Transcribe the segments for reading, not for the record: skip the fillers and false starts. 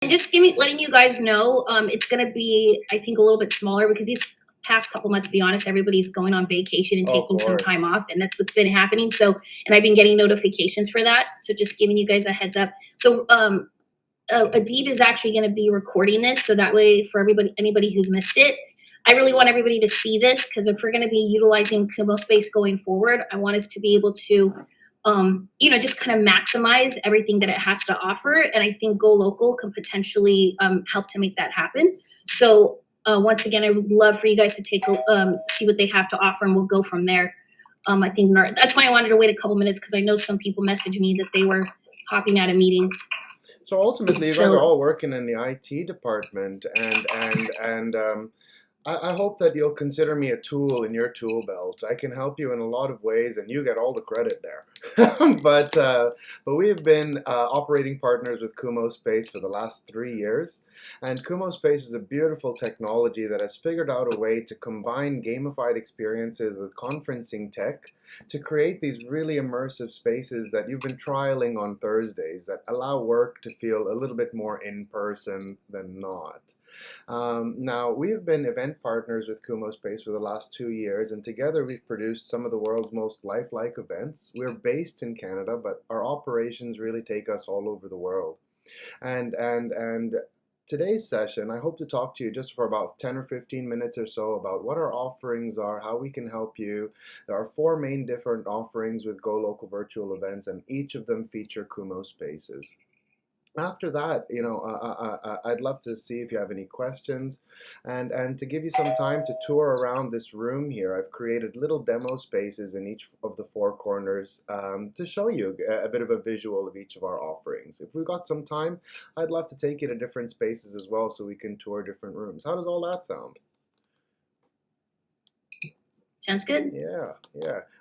And just letting you guys know, it's going to be, I think, a little bit smaller because these past couple months, to be honest, everybody's going on vacation and Oh, of taking some course. time off, and that's what's been happening. So, and I've been getting notifications for that. So, just giving you guys a heads up. So, Adib is actually going to be recording this, so that way, for anybody who's missed it, I really want everybody to see this because if we're going to be utilizing Kumo Space going forward, I want us to be able to, just kind of maximize everything that it has to offer. And I think Go Local can potentially help to make that happen. So once again, I would love for you guys to see what they have to offer, and we'll go from there. I think that's why I wanted to wait a couple minutes because I know some people messaged me that they were hopping out of meetings. So ultimately, you guys are all working in the IT department, and I hope that you'll consider me a tool in your tool belt. I can help you in a lot of ways, and you get all the credit there. But we have been operating partners with Kumo Space for the last 3 years, and Kumo Space is a beautiful technology that has figured out a way to combine gamified experiences with conferencing tech to create these really immersive spaces that you've been trialing on Thursdays that allow work to feel a little bit more in person than not. Now, we've been event partners with Kumo Space for the last 2 years, and together we've produced some of the world's most lifelike events. We're based in Canada, but our operations really take us all over the world. And today's session, I hope to talk to you just for about 10 or 15 minutes or so about what our offerings are, how we can help you. There are 4 main different offerings with Go Local virtual events, and each of them feature Kumo Spaces. After that, I'd love to see if you have any questions, and to give you some time to tour around this room here. I've created little demo spaces in each of the 4 corners to show you a bit of a visual of each of our offerings. If we've got some time, I'd love to take you to different spaces as well so we can tour different rooms. How does all that sound? Sounds good. Yeah.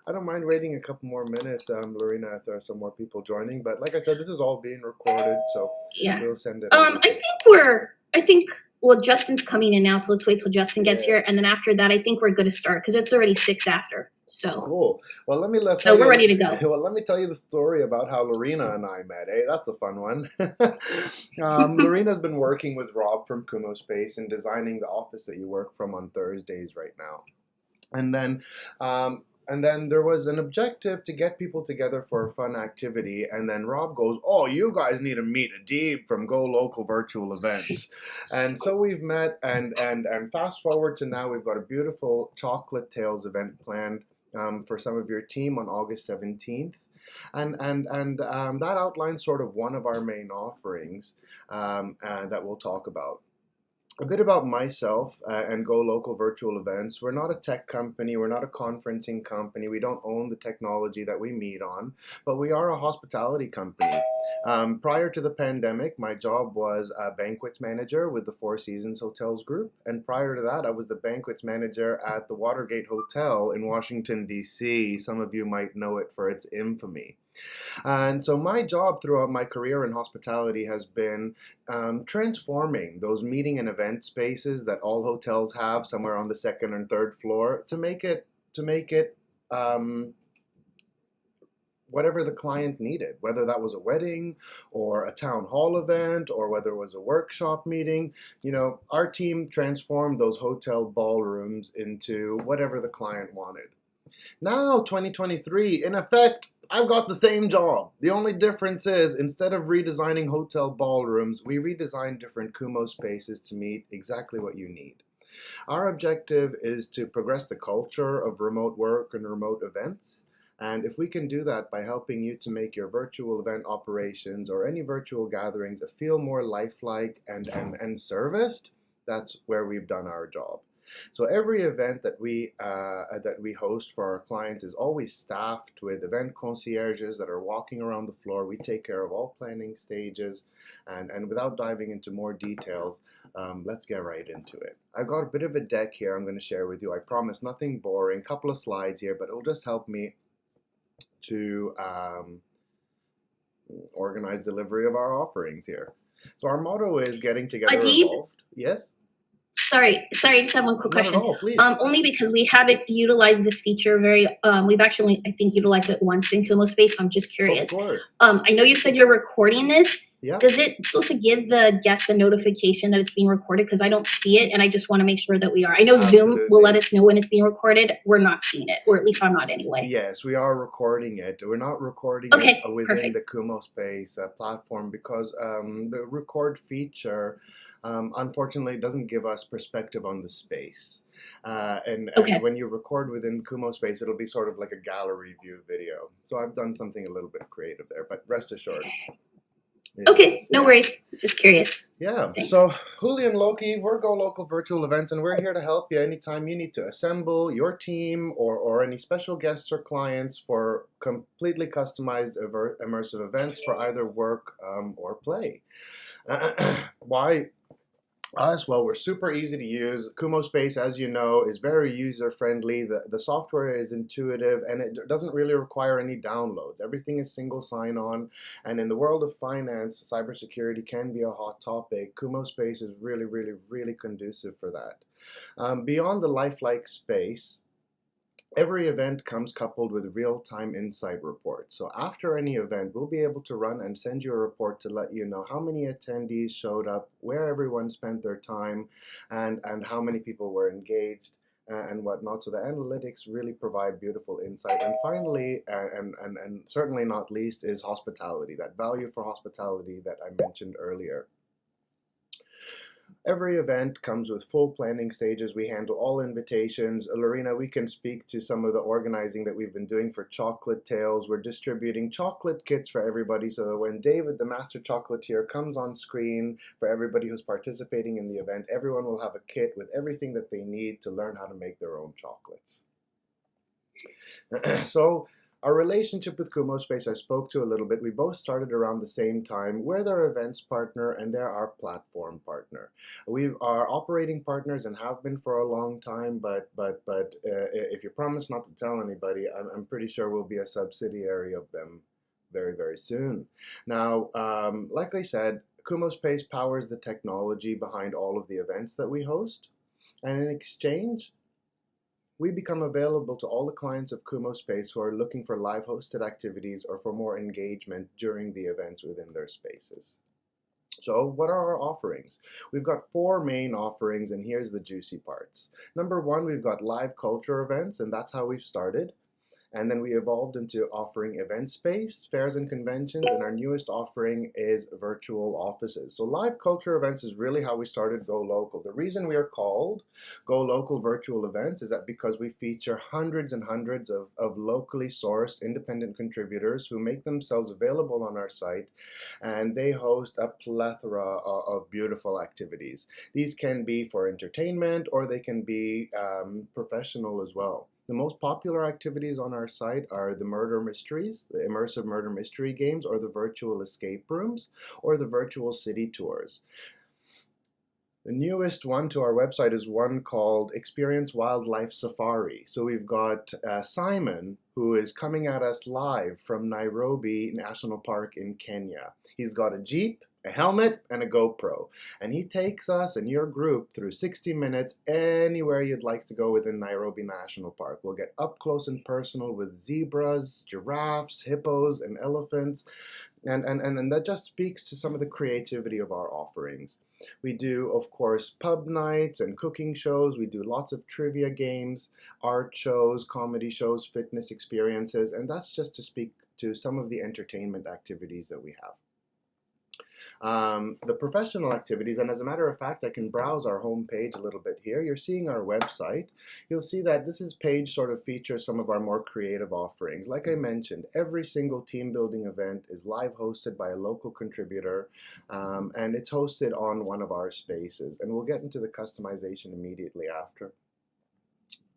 I don't mind waiting a couple more minutes, Lorena, if there are some more people joining. But like I said, this is all being recorded, so yeah, we'll send it over. I think well, Justin's coming in now, so let's wait till Justin gets here, and then after that, I think we're good to start because it's already 6 after. So cool. Well, so we're ready to go. Well, let me tell you the story about how Lorena and I met. That's a fun one. Lorena's been working with Rob from Kumo Space and designing the office that you work from on Thursdays right now. And then there was an objective to get people together for a fun activity. And then Rob goes, "Oh, you guys need to meet Adib from Go Local Virtual Events." And so we've met, and fast forward to now, we've got a beautiful Chocolate Tales event planned for some of your team on August 17th. And that outlines sort of one of our main offerings that we'll talk about. A bit about myself and Go Local Virtual Events. We're not a tech company. We're not a conferencing company. We don't own the technology that we meet on, but we are a hospitality company. Prior to the pandemic, my job was a banquets manager with the Four Seasons Hotels Group. And prior to that, I was the banquets manager at the Watergate Hotel in Washington, D.C. Some of you might know it for its infamy. And so my job throughout my career in hospitality has been transforming those meeting and event spaces that all hotels have somewhere on the 2nd and 3rd floor to make it whatever the client needed, whether that was a wedding or a town hall event or whether it was a workshop meeting. Our team transformed those hotel ballrooms into whatever the client wanted. Now, 2023, in effect, I've got the same job. The only difference is, instead of redesigning hotel ballrooms, we redesign different Kumo spaces to meet exactly what you need. Our objective is to progress the culture of remote work and remote events. And if we can do that by helping you to make your virtual event operations or any virtual gatherings feel more lifelike and serviced, that's where we've done our job. So every event that we host for our clients is always staffed with event concierges that are walking around the floor. We take care of all planning stages, and without diving into more details, let's get right into it. I've got a bit of a deck here I'm going to share with you. I promise nothing boring, couple of slides here, but it'll just help me to organize delivery of our offerings here. So our motto is getting together evolved. Yes? Sorry, I just have one quick question. Not at all, please. Only because we haven't utilized this feature we've actually, I think, utilized it once in Kumo Space, so I'm just curious. Of course. I know you said you're recording this. Yeah, Does it supposed to give the guest a notification that it's being recorded? Because I don't see it, and I just want to make sure that we are. I know Zoom will let absolutely. us know when it's being recorded. We're not seeing it, or at least I'm not anyway. Yes, we are recording it. We're not recording it Okay, within perfect. the Kumo Space platform because the record feature, unfortunately, doesn't give us perspective on the space. And Okay. when you record within Kumo Space, it'll be sort of like a gallery view video. So I've done something a little bit creative there, but rest assured, it Okay, is. no Yeah. worries. Just curious. Yeah, so Thanks. Houlian Lokey, we're Go Local Virtual Events, and we're here to help you anytime you need to assemble your team or any special guests or clients for completely customized immersive events for either work or play. Why us? Well, we're super easy to use. Kumo Space, as you know, is very user friendly. The software is intuitive and it doesn't really require any downloads. Everything is single sign on. And in the world of finance, cybersecurity can be a hot topic. Kumo Space is really, really, really conducive for that. Beyond the lifelike space, every event comes coupled with real-time insight reports. So after any event, we'll be able to run and send you a report to let you know how many attendees showed up, where everyone spent their time, and how many people were engaged and whatnot. So the analytics really provide beautiful insight. And finally, and certainly not least, is hospitality, that value for hospitality that I mentioned earlier. Every event comes with full planning stages. We handle all invitations. Lorena, we can speak to some of the organizing that we've been doing for Chocolate Tales. We're distributing chocolate kits for everybody so that when David, the master chocolatier, comes on screen for everybody who's participating in the event, everyone will have a kit with everything that they need to learn how to make their own chocolates. So our relationship with Kumo Space, I spoke to a little bit. We both started around the same time. We're their events partner and they're our platform partner. We are operating partners and have been for a long time, but if you promise not to tell anybody, I'm pretty sure we'll be a subsidiary of them very, very soon. Now, like I said, Kumo Space powers the technology behind all of the events that we host. And in exchange, we become available to all the clients of Kumo Space who are looking for live hosted activities or for more engagement during the events within their spaces. So what are our offerings? We've got four main offerings, and here's the juicy parts. Number one, we've got live culture events, and that's how we've started. And then we evolved into offering event space, fairs and conventions, and our newest offering is virtual offices. So live culture events is really how we started Go Local. The reason we are called Go Local Virtual Events is that because we feature hundreds and hundreds of locally sourced independent contributors who make themselves available on our site, and they host a plethora of beautiful activities. These can be for entertainment or they can be professional as well. The most popular activities on our site are the murder mysteries, the immersive murder mystery games, or the virtual escape rooms, or the virtual city tours. The newest one to our website is one called Experience Wildlife Safari. So we've got Simon, who is coming at us live from Nairobi National Park in Kenya. He's got a Jeep, a helmet, and a GoPro. And he takes us and your group through 60 minutes anywhere you'd like to go within Nairobi National Park. We'll get up close and personal with zebras, giraffes, hippos, and elephants. And that just speaks to some of the creativity of our offerings. We do, of course, pub nights and cooking shows. We do lots of trivia games, art shows, comedy shows, fitness experiences, and that's just to speak to some of the entertainment activities that we have. The professional activities, and as a matter of fact, I can browse our homepage a little bit here. You're seeing our website. You'll see that this page sort of features some of our more creative offerings. Like I mentioned, every single team building event is live hosted by a local contributor, and it's hosted on one of our spaces. And we'll get into the customization immediately after.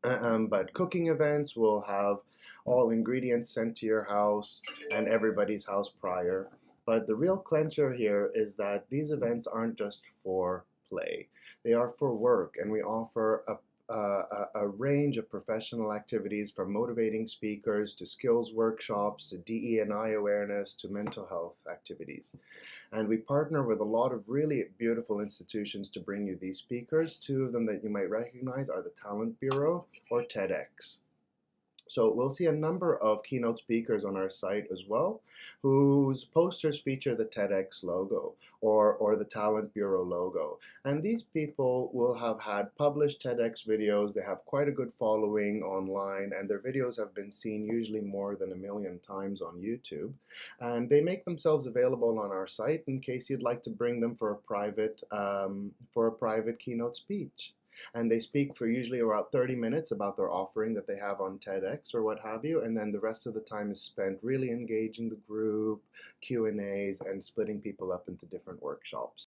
But cooking events will have all ingredients sent to your house and everybody's house prior. But the real clincher here is that these events aren't just for play. They are for work, and we offer a range of professional activities from motivating speakers to skills workshops to DE&I awareness to mental health activities. And we partner with a lot of really beautiful institutions to bring you these speakers. Two of them that you might recognize are the Talent Bureau or TEDx. So we'll see a number of keynote speakers on our site as well, whose posters feature the TEDx logo or the Talent Bureau logo. And these people will have had published TEDx videos. They have quite a good following online, and their videos have been seen usually more than 1 million times on YouTube. And they make themselves available on our site in case you'd like to bring them for a private keynote speech. And they speak for usually about 30 minutes about their offering that they have on TEDx or what have you, and then the rest of the time is spent really engaging the group, Q&As, and splitting people up into different workshops.